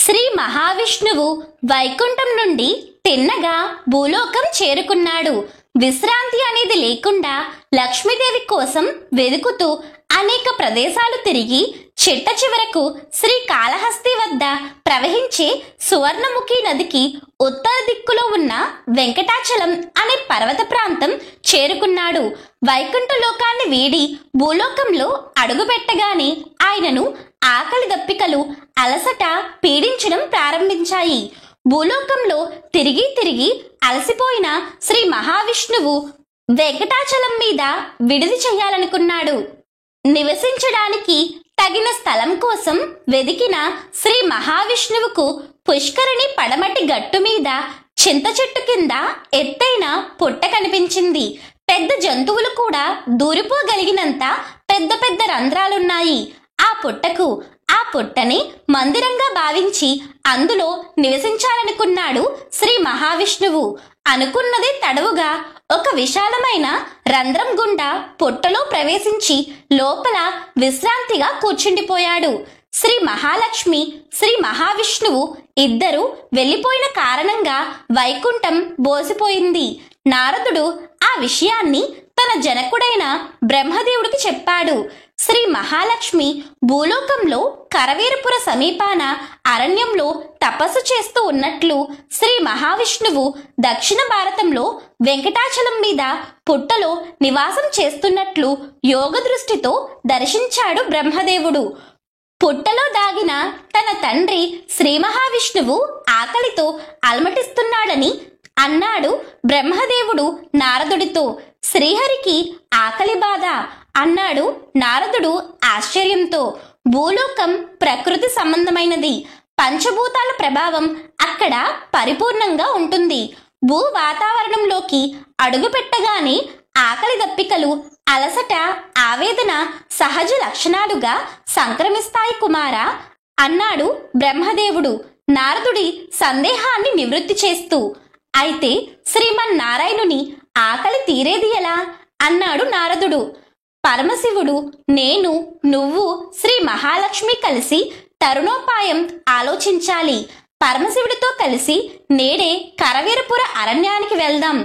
శ్రీ మహావిష్ణువు వైకుంఠం నుండి తిన్నగా భూలోకం చేరుకున్నాడు. విశ్రాంతి అనేది లేకుండా లక్ష్మీదేవి కోసం వెదుకుతూ అనేక ప్రదేశాలు తిరిగి చిట్ట చివరకు శ్రీకాళహస్తి వద్ద ప్రవహించే సువర్ణముఖి నదికి ఉత్తర దిక్కులో ఉన్న వెంకటాచలం అనే పర్వత ప్రాంతం చేరుకున్నాడు. వైకుంఠ లోకాన్ని వీడి భూలోకంలో అడుగుపెట్టగానే ఆయనను ఆకలి దప్పికలు, అలసట పీడించడం ప్రారంభించాయి. భూలోకంలో తిరిగి తిరిగి అలసిపోయిన శ్రీ మహావిష్ణువు వెంకటాచలం మీద విడిది చేయాలనుకున్నాడు. నివసించడానికి తగిన స్థలం కోసం వెదికిన శ్రీ మహావిష్ణువుకు పుష్కరిణి పడమటి గట్టు మీద చింత చెట్టు కింద ఎత్తైన పుట్ట కనిపించింది. పెద్ద జంతువులు కూడా దూరిపోగలిగినంత పెద్ద పెద్ద రంధ్రాలున్నాయి ఆ పుట్టని మందిరంగా భావించి అందులో నివసించాలనుకున్నాడు శ్రీ మహావిష్ణువు. అనుకున్నదే తడవుగా ఒక విశాలమైన రంధ్రం గుండా పుట్టలో ప్రవేశించి లోపల విశ్రాంతిగా కూర్చుండిపోయాడు. శ్రీ మహాలక్ష్మి, శ్రీ మహావిష్ణువు ఇద్దరు వెళ్లిపోయిన కారణంగా వైకుంఠం బోసిపోయింది. నారదుడు ఆ విషయాన్ని తన జనకుడైన బ్రహ్మదేవుడికి చెప్పాడు. శ్రీ మహాలక్ష్మి భూలోకంలో కరవీరపుర సమీపాన అరణ్యంలో తపస్సు చేస్తూ ఉన్నట్లు, శ్రీ మహావిష్ణువు దక్షిణ భారతంలో వెంకటాచలం మీద పుట్టలో నివాసం చేస్తున్నట్లు యోగ దృష్టితో దర్శించాడు బ్రహ్మదేవుడు. పుట్టలో దాగిన తన తండ్రి శ్రీ మహావిష్ణువు ఆకలితో అలమటిస్తున్నాడని అన్నాడు బ్రహ్మదేవుడు నారదుడితో. శ్రీహరికి ఆకలి బాధ అన్నాడు నారదుడు ఆశ్చర్యంతో. భూలోకం ప్రకృతి సంబంధమైనది. పంచభూతాల ప్రభావం అక్కడ పరిపూర్ణంగా ఉంటుంది. భూ వాతావరణంలోకి అడుగు పెట్టగానే ఆకలి దప్పికలు, అలసట, ఆవేదన సహజ లక్షణాలుగా సంక్రమిస్తాయి కుమారా అన్నాడు బ్రహ్మదేవుడు నారదుడి సందేహాన్ని నివృత్తి చేస్తూ. అయితే శ్రీమన్నారాయణుని ఆకలి తీరేది ఎలా అన్నాడు నారదుడు. పరమశివుడు, నేను, నువ్వు, శ్రీ మహాలక్ష్మి కలిసి తరుణోపాయం ఆలోచించాలి. పరమశివుడితో కలిసి నేడే కరవీరపుర అరణ్యానికి వెళ్దాం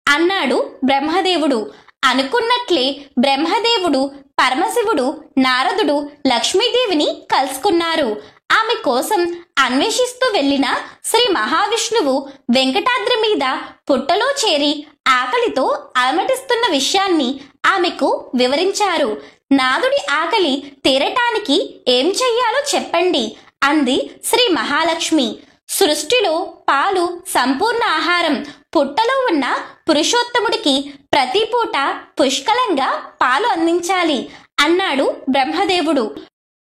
అన్నాడు బ్రహ్మదేవుడు. అనుకున్నట్లే బ్రహ్మదేవుడు, పరమశివుడు, నారదుడు లక్ష్మీదేవిని కలుసుకున్నారు. ఆమె కోసం అన్వేషిస్తూ వెళ్లిన శ్రీ మహావిష్ణువు వెంకటాద్రి మీద పుట్టలో చేరి ఆకలితో అలమటిస్తున్న విషయాన్ని ఆమెకు వివరించారు. నాదుడి ఆకలి తీరటానికి ఏం చెయ్యాలో చెప్పండి అంది శ్రీ మహాలక్ష్మి. సృష్టిలో పాలు సంపూర్ణ ఆహారం. పుట్టలో ఉన్న పురుషోత్తముడికి ప్రతి పూట పుష్కలంగా పాలు అందించాలి అన్నాడు బ్రహ్మదేవుడు.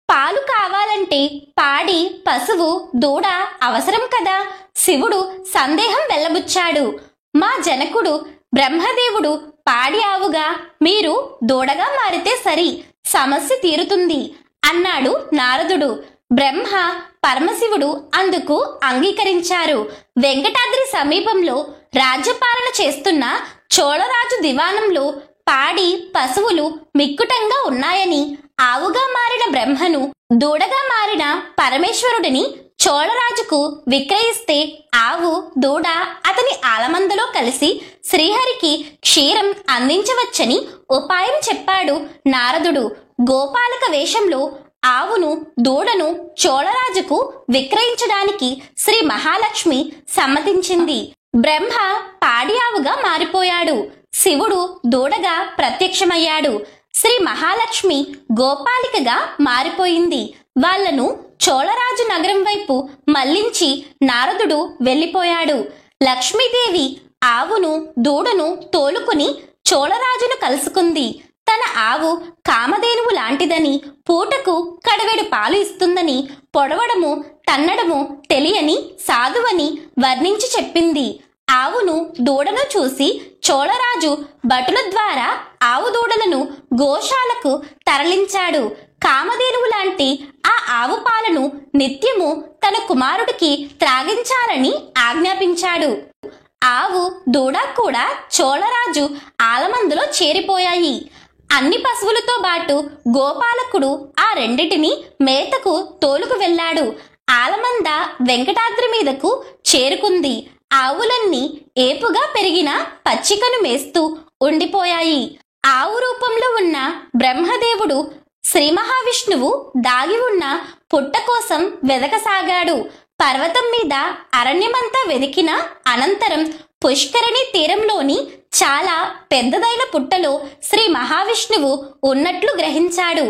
పాలు కావాలంటే పాడి, పశువు, దూడ అవసరం కదా. శివుడు సందేహం వెల్లబుచ్చాడు. మా జనకుడు బ్రహ్మదేవుడు పాడి ఆవుగా, మీరు దూడగా మారితే సరి, సమస్య తీరుతుంది అన్నాడు నారదుడు. బ్రహ్మ, పరమశివుడు అందుకు అంగీకరించారు. వెంకటాద్రి సమీపంలో రాజ్యపాలన చేస్తున్న చోళరాజు దివానంలో పాడి, పశువులు మిక్కుటంగా ఉన్నాయని, ఆవుగా మారిన బ్రహ్మను, దూడగా మారిన పరమేశ్వరుడిని చోళరాజుకు విక్రయిస్తే ఆవు, దూడ అతని ఆలమందలో కలిసి శ్రీహరికి క్షీరం అందించవచ్చని ఉపాయం చెప్పాడు నారదుడు. గోపాలక వేషంలో ఆవును, దూడను చోళరాజుకు విక్రయించడానికి శ్రీ మహాలక్ష్మి సమ్మతించింది. బ్రహ్మ పాడి ఆవుగా మారిపోయాడు. శివుడు దూడగా ప్రత్యక్షమయ్యాడు. శ్రీ మహాలక్ష్మి గోపాలికగా మారిపోయింది. వాళ్లను చోళరాజు నగరం వైపు మళ్లించి నారదుడు వెళ్లిపోయాడు. లక్ష్మీదేవి ఆవును, దూడను తోలుకుని చోళరాజును కలుసుకుంది. తన ఆవు కామధేనువు లాంటిదని, పూటకు కడవెడు పాలు ఇస్తుందని, పొడవడము తన్నడము తెలియని సాధువని వర్ణించి చెప్పింది. ఆవును, దూడను చూసి చోళరాజు భటుల ద్వారా ఆవు, దూడలను గోశాలకు తరలించాడు. కామధేనువు లాంటి ఆ ఆవు పాలను నిత్యము తన కుమారుడికి త్రాగించాలని ఆజ్ఞాపించాడు. ఆవు, దూడ కూడా చోళరాజు ఆలమందులో చేరిపోయాయి. అన్ని పశువులతో పాటు గోపాలకుడు ఆ రెండిటిని మేతకు తోలుకు వెళ్ళాడు. ఆలమంద వెంకటాద్రి మీదకు చేరుకుంది. ఆవులన్నీ ఏపుగా పెరిగిన పచ్చికను మేస్తూ ఉండిపోయాయి. ఆవు రూపంలో ఉన్న బ్రహ్మదేవుడు శ్రీ మహావిష్ణువు దాగి ఉన్న పుట్ట కోసం వెదకసాగాడు. పర్వతం మీద అరణ్యమంతా వెదికిన అనంతరం పుష్కరిణి తీరంలోని చాలా పెద్దదైన పుట్టలో శ్రీ మహావిష్ణువు ఉన్నట్లు గ్రహించాడు.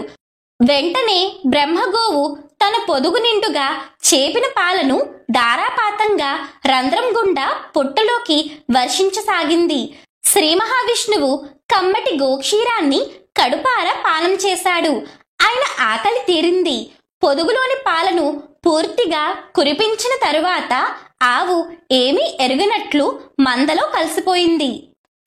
వెంటనే బ్రహ్మగోవు తన పొదుగు నిండుగా చేపిన పాలను ధారాపాతంగా రంధ్రం గుండా పుట్టలోకి వర్షించసాగింది. శ్రీ మహావిష్ణువు కమ్మటి గోక్షీరాన్ని కడుపార పానం చేశాడు. ఆయన ఆకలి తీరింది. పొదుగులోని పాలను పూర్తిగా కురిపించిన తరువాత ఆవు ఏమీ ఎరుగనట్లు మందలో కలిసిపోయింది.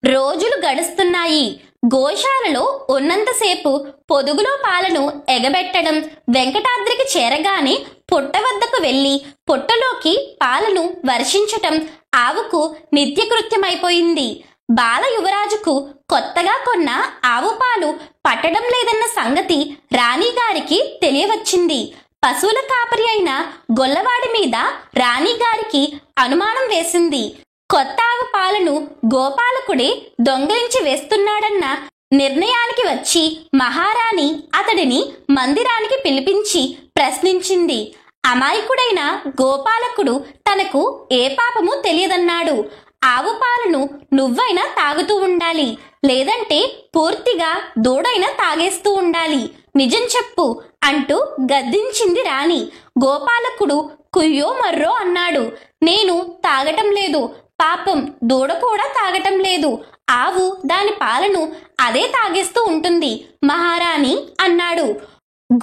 రోజులు గడుస్తున్నాయి. గోశాలలో ఉన్నంతసేపు పొదుగులో పాలను ఎగబెట్టడం, వెంకటాద్రికి చేరగానే పుట్ట వద్దకు వెళ్లి పుట్టలోకి పాలను వర్షించటం ఆవుకు నిత్యకృత్యమైపోయింది. బాల యువరాజుకు కొత్తగా కొన్న ఆవు పాలు పట్టడం లేదన్న సంగతి రాణిగారికి తెలియవచ్చింది. పశువుల కాపరి అయిన గొల్లవాడి మీద రాణిగారికి అనుమానం వేసింది. కొత్త ఆవు పాలను గోపాలకుడే దొంగిలించి వేస్తున్నాడన్న నిర్ణయానికి వచ్చి మహారాణి అతడిని మందిరానికి పిలిపించి ప్రశ్నించింది. అమాయకుడైన గోపాలకుడు తనకు ఏ పాపము తెలియదన్నాడు. ఆవు పాలను నువ్వైనా తాగుతూ ఉండాలి, లేదంటే పూర్తిగా దూడైనా తాగేస్తూ ఉండాలి, నిజం చెప్పు అంటూ గద్దించింది రాణి. గోపాలకుడు కుయ్యో మర్రో అన్నాడు. నేను తాగటం లేదు, పాపం దూడ కూడా తాగటం లేదు, ఆవు దాని పాలను అదే తాగేస్తూ ఉంటుంది మహారాణి అన్నాడు.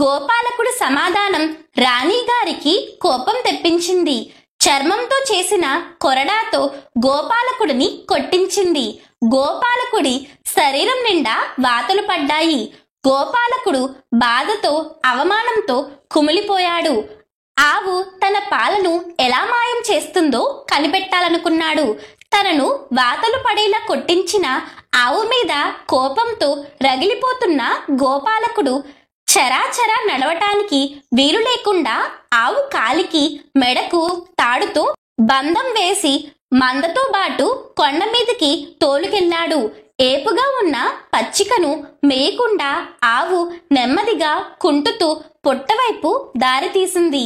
గోపాలకుడి సమాధానం రాణిగారికి కోపం తెప్పించింది. చర్మంతో చేసిన కొరడాతో గోపాలకుడిని కొట్టించింది. గోపాలకుడి శరీరం నిండా వాతలు పడ్డాయి. గోపాలకుడు బాధతో అవమానంతో కుమిలిపోయాడు. ఆవు తన పాలను ఎలా మాయం చేస్తుందో కనిపెట్టాలనుకున్నాడు. తనను వాతలు పడేలా కొట్టించిన ఆవు మీద కోపంతో రగిలిపోతున్న గోపాలకుడు చరాచరా నడవటానికి వీలు లేకుండా ఆవు కాలికి మెడకు తాడుతో బంధం వేసి మందతో బాటు కొండ మీదకి తోలుకెళ్లాడు. ఏపుగా ఉన్న పచ్చికను మేయకుండా ఆవు నెమ్మదిగా కుంటుతూ పుట్టవైపు దారి తీసింది.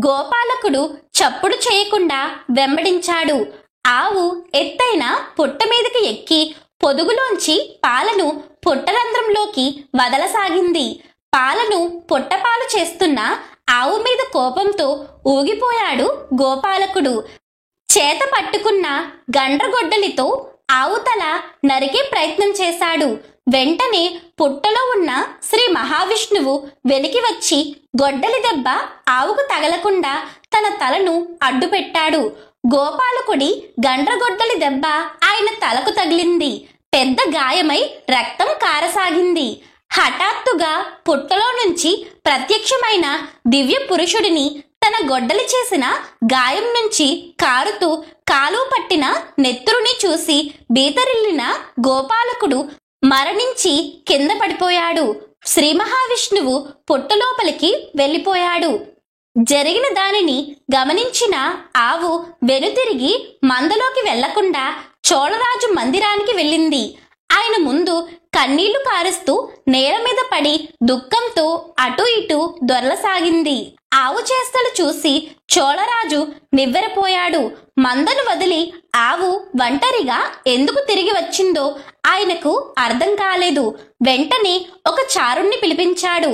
గోపాలకుడు చప్పుడు చేయకుండా వెంబడించాడు. ఆవు ఎత్తైన పుట్ట మీదకి ఎక్కి పొదుగులోంచి పాలను పుట్టరంధ్రంలోకి వదలసాగింది. పాలను పుట్టపాలు చేస్తున్న ఆవు మీద కోపంతో ఊగిపోయాడు గోపాలకుడు. చేత పట్టుకున్న గండ్రగొడ్డలితో ఆవు తల నరికే ప్రయత్నం చేశాడు. వెంటనే పుట్టలో ఉన్న శ్రీ మహావిష్ణువు వెలికి వచ్చి గొడ్డలి దెబ్బ ఆవుకు తగలకుండా తన తలను అడ్డుపెట్టాడు. గోపాలకుడి గండ్రగొడ్డలి దెబ్బ ఆయన తలకు తగిలింది. పెద్ద గాయమై రక్తం కారసాగింది. హఠాత్తుగా పుట్టలో నుంచి ప్రత్యక్షమైన దివ్య పురుషుడిని తన గొడ్డలి చేసిన గాయం నుంచి కారుతూ కాలు పట్టిన నెత్తురుని చూసి బీతరిల్లిన గోపాలకుడు మరణించి కింద పడిపోయాడు. శ్రీ మహావిష్ణువు పుట్టలోపలికి వెళ్ళిపోయాడు. జరిగిన దానిని గమనించిన ఆవు వెనుతిరిగి మందలోకి వెళ్లకుండా చోళరాజు మందిరానికి వెళ్ళింది. ఆయన ముందు కన్నీళ్లు కారుస్తూ నేల మీద పడి దుఃఖంతో అటు ఇటు దొరలసాగింది. ఆవు చేష్టలు చూసి చోళరాజు నివ్వెరపోయాడు. మందను వదిలి ఆవు ఒంటరిగా ఎందుకు తిరిగి వచ్చిందో ఆయనకు అర్థం కాలేదు. వెంటనే ఒక చారుణ్ణి పిలిపించాడు.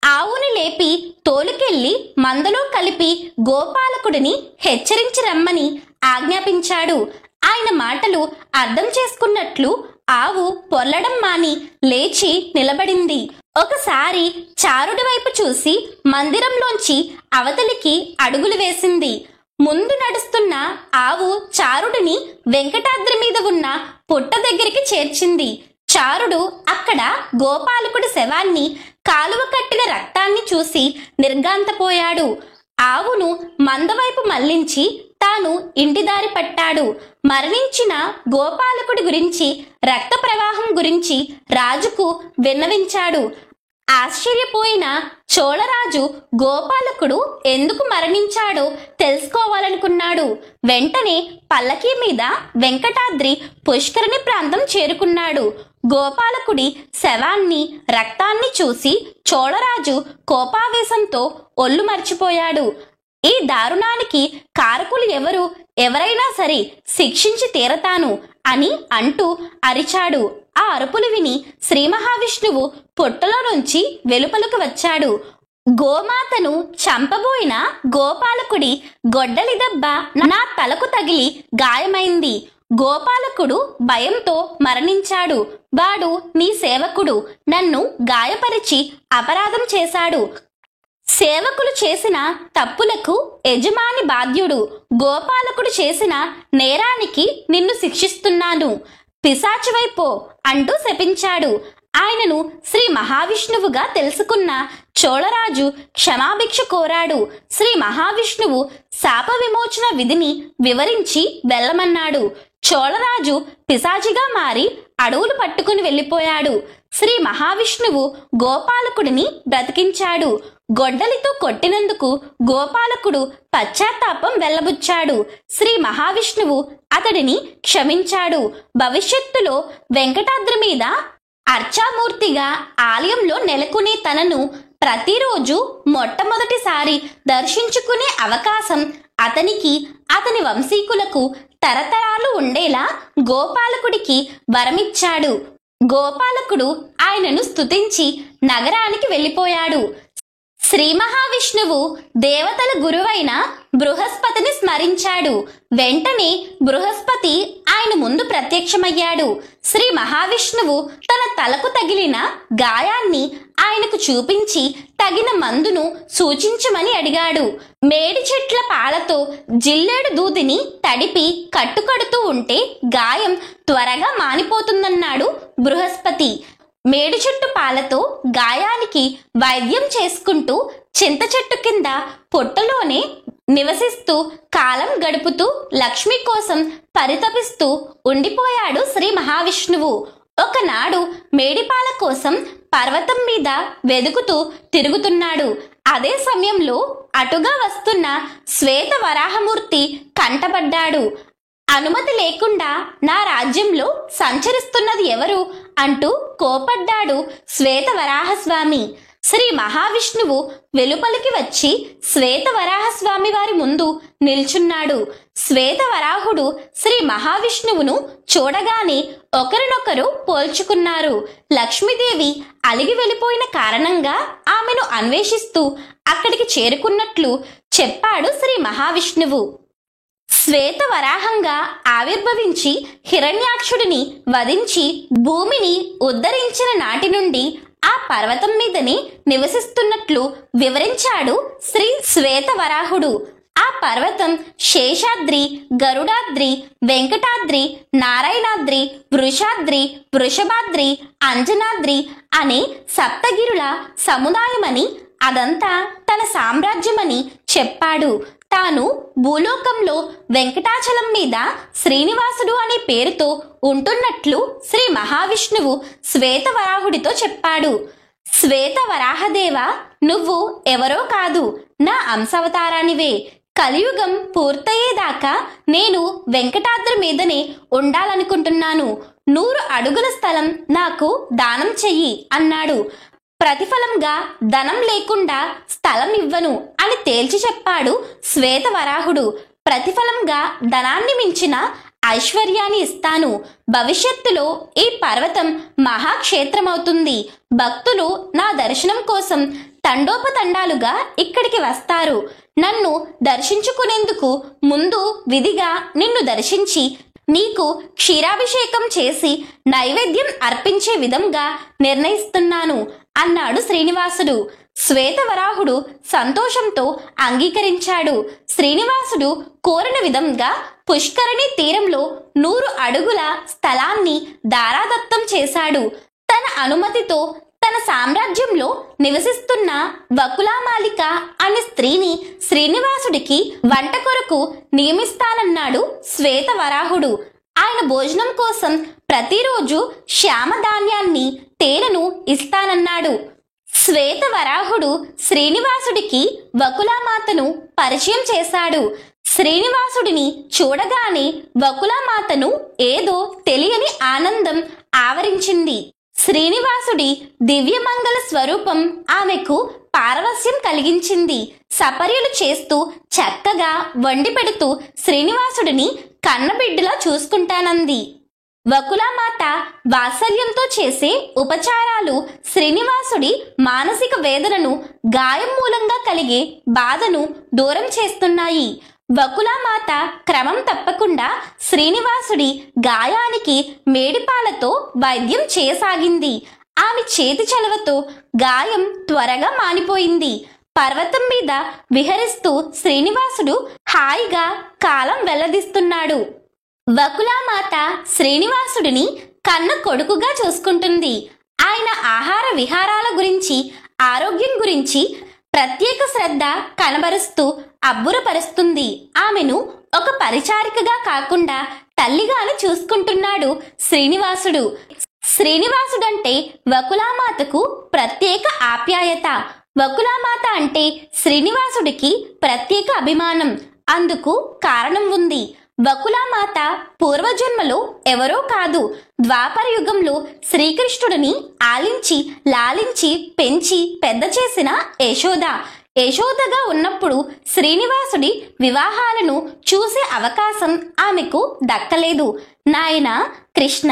ఆవుని లేపి తోలుకెళ్లి మందలో కలిపి గోపాలకుడిని హెచ్చరించి రమ్మని ఆజ్ఞాపించాడు. ఆయన మాటలు అర్థం చేసుకున్నట్లు ఆవు పొర్లడం మాని లేచి నిలబడింది. ఒకసారి చారుడి వైపు చూసి మందిరంలోంచి అవతలికి అడుగులు వేసింది. ముందు నడుస్తున్న ఆవు చారుడిని వెంకటాద్రి మీద ఉన్న పుట్ట దగ్గరికి చేర్చింది. చారుడు అక్కడ గోపాలకుడి శవాన్ని, కాలువ కట్టిన రక్తాన్ని చూసి నిర్ఘాంతపోయాడు. ఆవును మందవైపు మళ్లించి తాను ఇంటిదారి పట్టాడు. మరణించిన గోపాలకుడి గురించి, రక్త ప్రవాహం గురించి రాజుకు విన్నవించాడు. ఆశ్చర్యపోయిన చోళరాజు గోపాలకుడు ఎందుకు మరణించాడో తెలుసుకోవాలనుకున్నాడు. వెంటనే పల్లకీ మీద వెంకటాద్రి పుష్కరిణి ప్రాంతం చేరుకున్నాడు. గోపాలకుడి శవాన్ని, రక్తాన్ని చూసి చోళరాజు కోపావేశంతో ఒళ్ళు మర్చిపోయాడు. ఈ దారుణానికి కారకులు ఎవరు? ఎవరైనా సరే శిక్షించి తీరతాను అని అంటూ అరిచాడు. ఆ అరుపులు విని శ్రీ మహావిష్ణువు పొట్టలో నుంచి వెలుపలకు వచ్చాడు. గోమాతను చంపబోయిన గోపాలకుడి గొడ్డలి దెబ్బ నా తలకు తగిలి గాయమైంది. గోపాలకుడు భయంతో మరణించాడు. వాడు నీ సేవకుడు. నన్ను గాయపరిచి అపరాధం చేశాడు. సేవకులు చేసిన తప్పులకు యజమాని బాధ్యుడు. గోపాలకుడు చేసిన నేరానికి నిన్ను శిక్షిస్తున్నాను. పిశాచివైపో అంటూ శపించాడు. ఆయనను శ్రీ మహావిష్ణువుగా తెలుసుకున్న చోళరాజు క్షమాభిక్ష కోరాడు. శ్రీ మహావిష్ణువు శాప విమోచన విధిని వివరించి వెళ్ళమన్నాడు. చోళరాజు పిశాచిగా మారి అడవులు పట్టుకుని వెళ్ళిపోయాడు. శ్రీ మహావిష్ణువు గోపాలకుడిని బ్రతికించాడు. గొడ్డలితో కొట్టినందుకు గోపాలకుడు పశ్చాత్తాపం వెల్లబుచ్చాడు. శ్రీ మహావిష్ణువు అతడిని క్షమించాడు. భవిష్యత్తులో వెంకటాద్రి మీద అర్చామూర్తిగా ఆలయంలో నెలకొనే తనను ప్రతిరోజు మొట్టమొదటిసారి దర్శించుకునే అవకాశం అతనికి, అతని వంశీకులకు తరతరాలు ఉండేలా గోపాలకుడికి వరమిచ్చాడు. గోపాలకుడు ఆయనను స్తుతించి నగరానికి వెళ్ళిపోయాడు. శ్రీ మహావిష్ణువు దేవతల గురువైన బృహస్పతిని స్మరించాడు. వెంటనే బృహస్పతి ఆయన ముందు ప్రత్యక్షమయ్యాడు. శ్రీ మహావిష్ణువు తన తలకు తగిలిన గాయాన్ని ఆయనకు చూపించి తగిన మందును సూచించమని అడిగాడు. మేడి చెట్ల పాలతో జిల్లేడు దూదిని తడిపి కట్టుకడుతూ ఉంటే గాయం త్వరగా మానిపోతుందన్నాడు బృహస్పతి. మేడి చెట్టు పాలతో గాయానికి వైద్యం చేసుకుంటూ చింత చెట్టు కింద పొట్టలోనే నివసిస్తూ కాలం గడుపుతూ లక్ష్మి కోసం పరితపిస్తూ ఉండిపోయాడు శ్రీ మహావిష్ణువు. ఒకనాడు మేడిపాల కోసం పర్వతం మీద వెదుకుతూ తిరుగుతున్నాడు. అదే సమయంలో అటుగా వస్తున్న శ్వేత వరాహమూర్తి కంటపడ్డాడు. అనుమతి లేకుండా నా రాజ్యంలో సంచరిస్తున్నది ఎవరు అంటూ కోపడ్డాడు శ్వేత వరాహస్వామి. శ్రీ మహావిష్ణువు వెలుపలికి వచ్చి శ్వేత వరాహస్వామి వారి ముందు నిల్చున్నాడు. శ్వేత వరాహుడు శ్రీ మహావిష్ణువును చూడగానే ఒకరినొకరు పోల్చుకున్నారు. లక్ష్మీదేవి అలిగి వెళ్ళిపోయిన కారణంగా ఆమెను అన్వేషిస్తూ అక్కడికి చేరుకున్నట్లు చెప్పాడు శ్రీ మహావిష్ణువు. శ్వేత వరాహంగా ఆవిర్భవించి హిరణ్యాక్షుడిని వధించి భూమిని ఉద్ధరించిన నాటి నుండి ఆ పర్వతం మీదనే నివసిస్తున్నట్లు వివరించాడు శ్రీ శ్వేత వరాహుడు. ఆ పర్వతం శేషాద్రి, గరుడాద్రి, వెంకటాద్రి, నారాయణాద్రి, వృషాద్రి, వృషభాద్రి, అంజనాద్రి అనే సప్తగిరుల సముదాయమని, అదంతా తన సామ్రాజ్యమని చెప్పాడు. తాను భూలోకంలో వెంకటాచలం మీద శ్రీనివాసుడు అనే పేరుతో ఉంటున్నట్లు శ్రీ మహావిష్ణువు శ్వేత వరాహుడితో చెప్పాడు. శ్వేత వరాహదేవ, నువ్వు ఎవరో కాదు, నా అంశావతారానివే. కలియుగం పూర్తయ్యేదాకా నేను వెంకటాద్రి మీదనే ఉండాలనుకుంటున్నాను. 100 అడుగుల స్థలం నాకు దానం చెయ్యి అన్నాడు. ప్రతిఫలంగా ధనం లేకుండా స్థలం ఇవ్వను అని తేల్చి చెప్పాడు శ్వేత వరాహుడు. ప్రతిఫలంగా ధనాన్ని మించిన ఐశ్వర్యాన్ని ఇస్తాను. భవిష్యత్తులో ఈ పర్వతం మహాక్షేత్రమవుతుంది. భక్తులు నా దర్శనం కోసం తండోపతండాలుగా ఇక్కడికి వస్తారు. నన్ను దర్శించుకునేందుకు ముందు విధిగా నిన్ను దర్శించి నీకు క్షీరాభిషేకం చేసి నైవేద్యం అర్పించే విధంగా నిర్ణయిస్తున్నాను అన్నాడు శ్రీనివాసుడు. శ్వేతవరాహుడు సంతోషంతో అంగీకరించాడు. శ్రీనివాసుడు కోరిన విధంగా పుష్కరిణి తీరంలో 100 అడుగుల స్థలాన్ని దారాదత్తం చేశాడు. తన అనుమతితో తన సామ్రాజ్యంలో నివసిస్తున్న వకులామాలిక అనే స్త్రీని శ్రీనివాసుడికి వంట కొరకు నియమిస్తానన్నాడు శ్వేతవరాహుడు. ఆయన భోజనం కోసం ప్రతిరోజు శ్యామధాన్యాన్ని, తేనెను ఇస్తానన్నాడు. శ్వేతవరాహుడు శ్రీనివాసుడికి వకులామాతను పరిచయం చేశాడు. శ్రీనివాసుడిని చూడగానే వకులామాతను ఏదో తెలియని ఆనందం ఆవరించింది. శ్రీనివాసుడి దివ్యమంగళ స్వరూపం ఆమెకు పారవస్యం కలిగించింది. సపర్యలు చేస్తూ చక్కగా వండి పెడుతూ శ్రీనివాసుడిని కన్నబిడ్డలా చూసుకుంటానంది. వకులామాత వాత్సల్యంతో చేసే ఉపచారాలు శ్రీనివాసుడి మానసిక వేదనను, గాయం మూలంగా కలిగే బాధను దూరం చేస్తున్నాయి. వకులామాత క్రమం తప్పకుండా శ్రీనివాసుడి గాయానికి మేడిపాలతో వైద్యం చేయసాగింది. ఆమె చేతి చలవతో గాయం త్వరగా మానిపోయింది. పర్వతం మీద విహరిస్తూ శ్రీనివాసుడు హాయిగా కాలం వెల్లదిస్తున్నాడు. వకులామాత శ్రీనివాసుడిని కన్న కొడుకుగా చూసుకుంటుంది. ఆయన ఆహార విహారాల గురించి, ఆరోగ్యం గురించి ప్రత్యేక శ్రద్ధ కనబరుస్తూ అబ్బురపరుస్తుంది. ఆమెను ఒక పరిచారికగా కాకుండా తల్లిగాను చూసుకుంటున్నాడు శ్రీనివాసుడు. శ్రీనివాసుడంటే వకులామాతకు ప్రత్యేక ఆప్యాయత. వకులామాత అంటే శ్రీనివాసుడికి ప్రత్యేక అభిమానం. అందుకు కారణం ఉంది. వకులామాత పూర్వజన్మలో ఎవరో కాదు, ద్వాపర యుగంలో శ్రీకృష్ణుడిని ఆలించి లాలించి పెంచి పెద్ద చేసిన యశోద. యశోదగా ఉన్నప్పుడు శ్రీనివాసుడి వివాహాలను చూసే అవకాశం ఆమెకు దక్కలేదు. నాయనా కృష్ణ,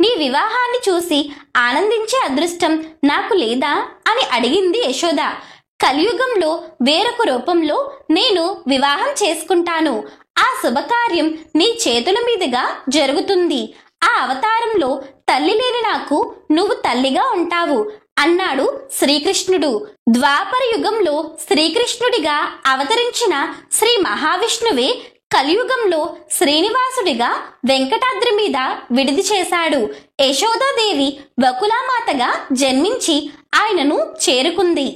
నీ వివాహాన్ని చూసి ఆనందించే అదృష్టం నాకు లేదా అని అడిగింది యశోద. కలియుగంలో వేరొక రూపంలో నేను వివాహం చేసుకుంటాను. ఆ శుభకార్యం నీ చేతుల మీదుగా జరుగుతుంది. ఆ అవతారంలో తల్లి లేని నాకు నువ్వు తల్లిగా ఉంటావు అన్నాడు శ్రీకృష్ణుడు. ద్వాపర యుగంలో శ్రీకృష్ణుడిగా అవతరించిన శ్రీ మహావిష్ణువే కలియుగంలో శ్రీనివాసుడిగా వెంకటాద్రి మీద విడిది చేశాడు. యశోదాదేవి వకులామాతగా జన్మించి ఆయనను చేరుకుంది.